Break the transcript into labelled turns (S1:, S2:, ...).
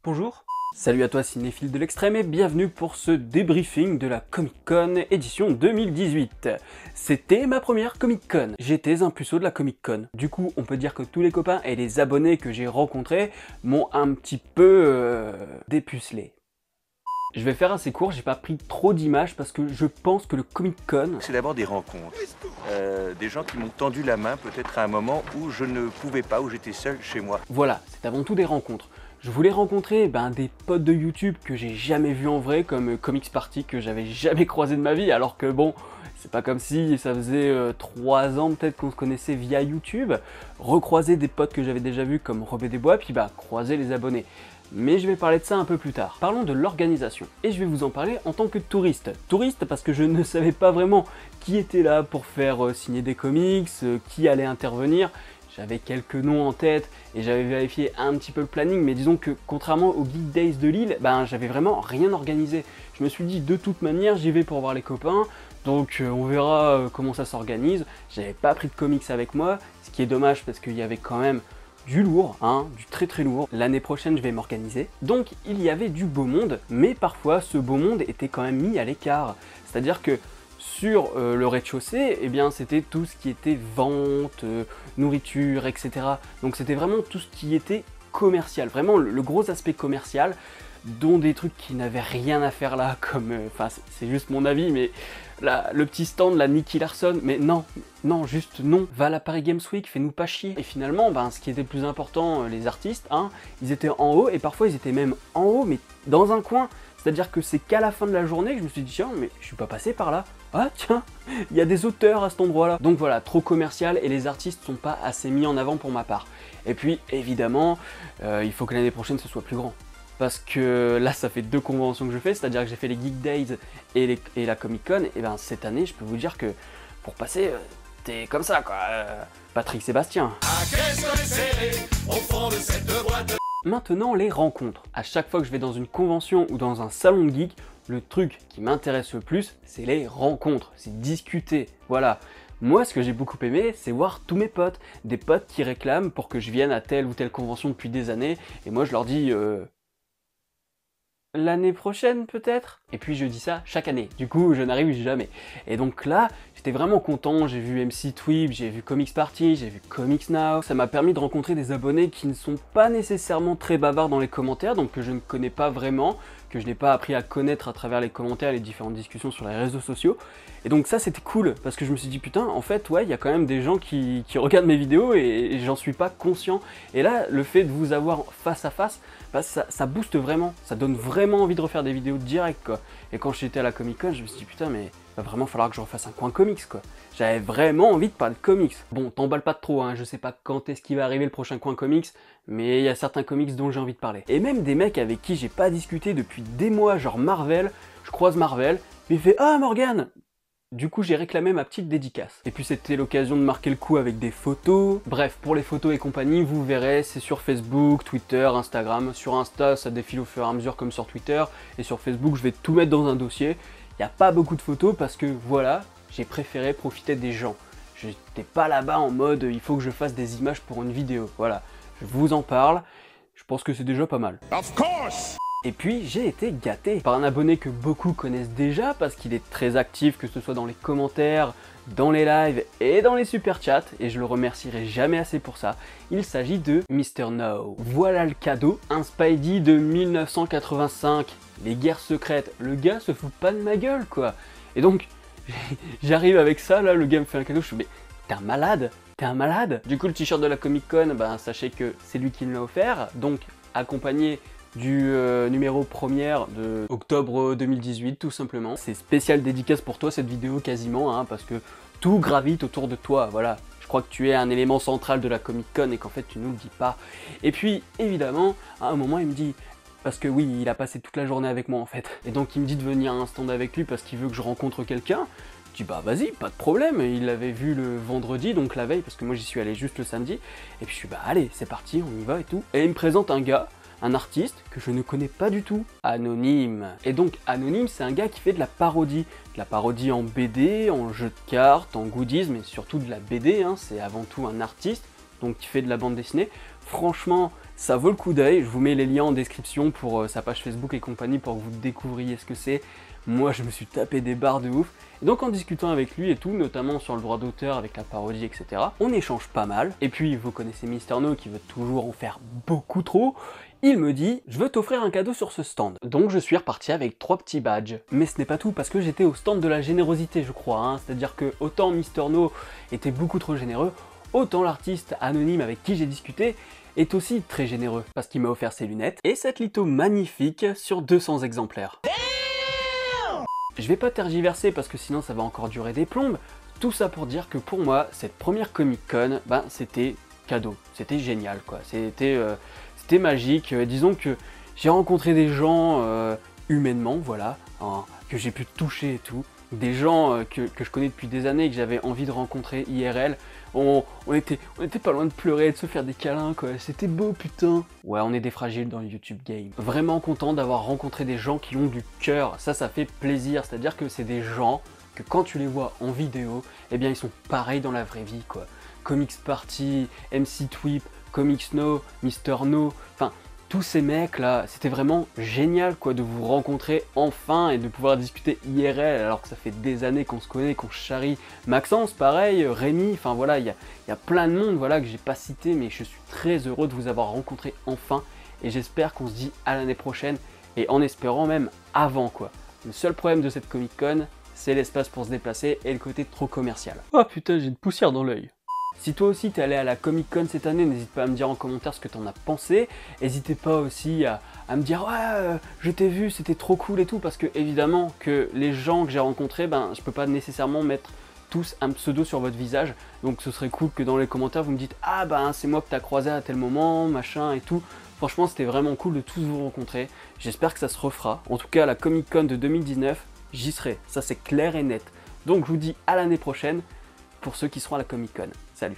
S1: Bonjour. Salut à toi cinéphile de l'extrême et bienvenue pour ce débriefing de la Comic Con édition 2018. C'était ma première Comic Con. J'étais un puceau de la Comic Con. Du coup, on peut dire que tous les copains et les abonnés que j'ai rencontrés m'ont un petit peu dépucelé. Je vais faire assez court, j'ai pas pris trop d'images parce que je pense que le Comic Con...
S2: C'est d'abord des rencontres, des gens qui m'ont tendu la main peut-être à un moment où je ne pouvais pas, où j'étais seul chez moi.
S1: Voilà, c'est avant tout des rencontres. Je voulais rencontrer des potes de YouTube que j'ai jamais vus en vrai, comme Comics Party que j'avais jamais croisé de ma vie, alors que bon, c'est pas comme si ça faisait 3 ans peut-être qu'on se connaissait via YouTube. Recroiser des potes que j'avais déjà vus comme Robé des Bois, puis croiser les abonnés. Mais je vais parler de ça un peu plus tard. Parlons de l'organisation, et je vais vous en parler en tant que touriste. Touriste parce que je ne savais pas vraiment qui était là pour faire signer des comics, qui allait intervenir. J'avais quelques noms en tête et j'avais vérifié un petit peu le planning, mais disons que contrairement au Geek Days de Lille, j'avais vraiment rien organisé. Je me suis dit de toute manière j'y vais pour voir les copains, donc on verra comment ça s'organise. J'avais pas pris de comics avec moi, ce qui est dommage parce qu'il y avait quand même du lourd, du très très lourd. L'année prochaine je vais m'organiser. Donc il y avait du beau monde, mais parfois ce beau monde était quand même mis à l'écart. C'est-à-dire que sur le rez-de-chaussée, c'était tout ce qui était vente, nourriture, etc. Donc c'était vraiment tout ce qui était commercial, vraiment le gros aspect commercial, dont des trucs qui n'avaient rien à faire là, comme, c'est juste mon avis, mais là, le petit stand, la Nicky Larson, mais non, juste non, va à la Paris Games Week, fais-nous pas chier. Et finalement, ce qui était le plus important, les artistes, ils étaient en haut, et parfois ils étaient même en haut, mais dans un coin. C'est-à-dire que c'est qu'à la fin de la journée que je me suis dit, tiens, mais je suis pas passé par là. Ah tiens, il y a des auteurs à cet endroit-là. Donc voilà, trop commercial et les artistes sont pas assez mis en avant pour ma part. Et puis évidemment, il faut que l'année prochaine ce soit plus grand. Parce que là, ça fait 2 conventions que je fais, c'est-à-dire que j'ai fait les Geek Days et la Comic Con. Et cette année, je peux vous dire que pour passer, t'es comme ça quoi. Patrick Sébastien. Maintenant, les rencontres. À chaque fois que je vais dans une convention ou dans un salon de geek, le truc qui m'intéresse le plus, c'est les rencontres, c'est discuter, voilà. Moi, ce que j'ai beaucoup aimé, c'est voir tous mes potes, des potes qui réclament pour que je vienne à telle ou telle convention depuis des années, et moi je leur dis l'année prochaine peut-être. Et puis je dis ça chaque année, du coup je n'arrive jamais. Et donc là, j'étais vraiment content, j'ai vu MC Tweeb, j'ai vu Comics Party, j'ai vu Comics Now. Ça m'a permis de rencontrer des abonnés qui ne sont pas nécessairement très bavards dans les commentaires, donc que je ne connais pas vraiment, que je n'ai pas appris à connaître à travers les commentaires et les différentes discussions sur les réseaux sociaux. Et donc ça c'était cool, parce que je me suis dit putain, en fait ouais, il y a quand même des gens qui regardent mes vidéos et j'en suis pas conscient. Et là, le fait de vous avoir face à face, ça booste vraiment, ça donne vraiment envie de refaire des vidéos direct quoi. Et quand j'étais à la Comic Con, je me suis dit putain mais va vraiment falloir que je refasse un coin comics quoi. J'avais vraiment envie de parler de comics. Bon, t'emballes pas trop, je sais pas quand est-ce qu'il va arriver le prochain coin comics, mais il y a certains comics dont j'ai envie de parler. Et même des mecs avec qui j'ai pas discuté depuis des mois, genre Marvel, je croise Marvel, il fait « Ah Morgane !» Du coup, j'ai réclamé ma petite dédicace. Et puis c'était l'occasion de marquer le coup avec des photos. Bref, pour les photos et compagnie, vous verrez, c'est sur Facebook, Twitter, Instagram. Sur Insta, ça défile au fur et à mesure comme sur Twitter. Et sur Facebook, je vais tout mettre dans un dossier. Il n'y a pas beaucoup de photos parce que voilà, j'ai préféré profiter des gens. Je n'étais pas là-bas en mode il faut que je fasse des images pour une vidéo. Voilà, je vous en parle. Je pense que c'est déjà pas mal. Of course! Et puis j'ai été gâté par un abonné que beaucoup connaissent déjà parce qu'il est très actif, que ce soit dans les commentaires, dans les lives et dans les super chats, et je le remercierai jamais assez pour ça. Il s'agit de Mr. No. Voilà le cadeau, un Spidey de 1985, les guerres secrètes, le gars se fout pas de ma gueule quoi. Et donc j'arrive avec ça, là le gars me fait un cadeau, je suis mais t'es un malade, t'es un malade. Du coup le t-shirt de la Comic Con, sachez que c'est lui qui me l'a offert, donc accompagné du numéro première de octobre 2018 tout simplement. C'est spécial dédicace pour toi cette vidéo quasiment, parce que tout gravite autour de toi, voilà. Je crois que tu es un élément central de la Comic Con et qu'en fait tu nous le dis pas. Et puis évidemment, à un moment il me dit, parce que oui, il a passé toute la journée avec moi en fait, et donc il me dit de venir à un stand avec lui parce qu'il veut que je rencontre quelqu'un. Je dis vas-y, pas de problème, il l'avait vu le vendredi, donc la veille, parce que moi j'y suis allé juste le samedi, et puis je suis allez, c'est parti, on y va et tout. Et il me présente un gars, un artiste que je ne connais pas du tout, Anonyme. Et donc Anonyme, c'est un gars qui fait de la parodie en BD, en jeu de cartes, en goodies, mais surtout de la BD, c'est avant tout un artiste, donc qui fait de la bande dessinée. Franchement, ça vaut le coup d'œil. Je vous mets les liens en description pour sa page Facebook et compagnie pour que vous découvriez ce que c'est. Moi, je me suis tapé des barres de ouf. Et donc, en discutant avec lui et tout, notamment sur le droit d'auteur, avec la parodie, etc., on échange pas mal. Et puis, vous connaissez Mister No qui veut toujours en faire beaucoup trop. Il me dit, je veux t'offrir un cadeau sur ce stand. Donc je suis reparti avec 3 petits badges. Mais ce n'est pas tout, parce que j'étais au stand de la générosité, je crois. Hein. C'est-à-dire que autant Mister No était beaucoup trop généreux, autant l'artiste anonyme avec qui j'ai discuté est aussi très généreux, parce qu'il m'a offert ses lunettes et cette litho magnifique sur 200 exemplaires. Je vais pas tergiverser parce que sinon ça va encore durer des plombes. Tout ça pour dire que pour moi, cette première Comic Con, ben, c'était cadeau. C'était génial, quoi. C'était magique. Disons que j'ai rencontré des gens humainement, voilà, hein, que j'ai pu toucher et tout. Des gens que je connais depuis des années et que j'avais envie de rencontrer IRL. On était pas loin de pleurer et de se faire des câlins, quoi. C'était beau, putain. Ouais, on est des fragiles dans le YouTube game. Vraiment content d'avoir rencontré des gens qui ont du cœur. Ça fait plaisir. C'est-à-dire que c'est des gens que quand tu les vois en vidéo, eh bien ils sont pareils dans la vraie vie, quoi. Comics Party, MC Twip, Comics No, Mister No, enfin... tous ces mecs là, c'était vraiment génial quoi de vous rencontrer enfin et de pouvoir discuter IRL alors que ça fait des années qu'on se connaît, qu'on charrie. Maxence pareil, Rémi, enfin voilà, il y a plein de monde voilà, que j'ai pas cité mais je suis très heureux de vous avoir rencontré enfin et j'espère qu'on se dit à l'année prochaine et en espérant même avant quoi. Le seul problème de cette Comic Con, c'est l'espace pour se déplacer et le côté trop commercial. Oh putain, j'ai une poussière dans l'œil. Si toi aussi t'es allé à la Comic Con cette année, n'hésite pas à me dire en commentaire ce que t'en as pensé. N'hésitez pas aussi à me dire ouais je t'ai vu, c'était trop cool et tout, parce que évidemment que les gens que j'ai rencontrés, ben je peux pas nécessairement mettre tous un pseudo sur votre visage, donc ce serait cool que dans les commentaires vous me dites ah ben c'est moi que t'as croisé à tel moment, machin et tout. Franchement c'était vraiment cool de tous vous rencontrer, j'espère que ça se refera. En tout cas la Comic Con de 2019, j'y serai, ça c'est clair et net. Donc je vous dis à l'année prochaine pour ceux qui seront à la Comic Con. Salut!